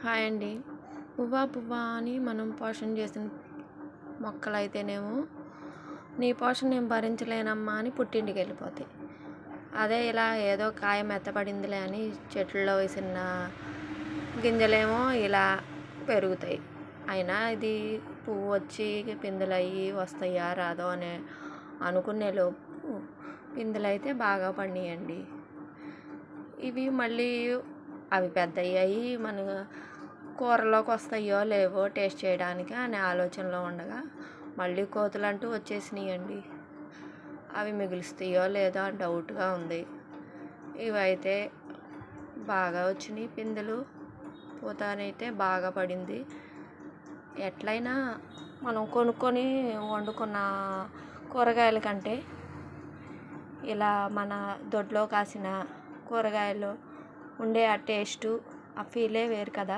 Hi అండి. పువ్వా పువ్వా అని మనం పోషణ చేసిన మొక్కలైతేనేమో నీ పోషణ నేను భరించలేనమ్మా అని పుట్టింటికి వెళ్ళిపోతాయి. అదే ఇలా ఏదో కాయ మెత్తపడిందిలే అని చెట్లలో వేసిన గింజలేమో ఇలా పెరుగుతాయి. అయినా ఇది పువ్వు వచ్చి పిందెలు అయ్యి వస్తాయా రాదో అని అనుకునే లోపు పిందెలు అయితే బాగా పండియండి. ఇవి మళ్ళీ అవి పెద్ద అయ్యాయి మన కూరలోకి వస్తాయో లేవో టేస్ట్ చేయడానికి అనే ఆలోచనలో ఉండగా మళ్ళీ కోతులు అంటూ వచ్చేసినాయండి. అవి మిగులుస్తాయో లేదో అని డౌట్గా ఉంది. ఇవైతే బాగా వచ్చినాయి పిందెలు, పూతనైతే బాగా పడింది. ఎట్లయినా మనం కొనుక్కొని వండుకున్న కూరగాయల కంటే ఇలా మన దొడ్లో కాసిన కూరగాయలు ఉండే ఆ టేస్టు ఆ ఫీలే వేరు కదా.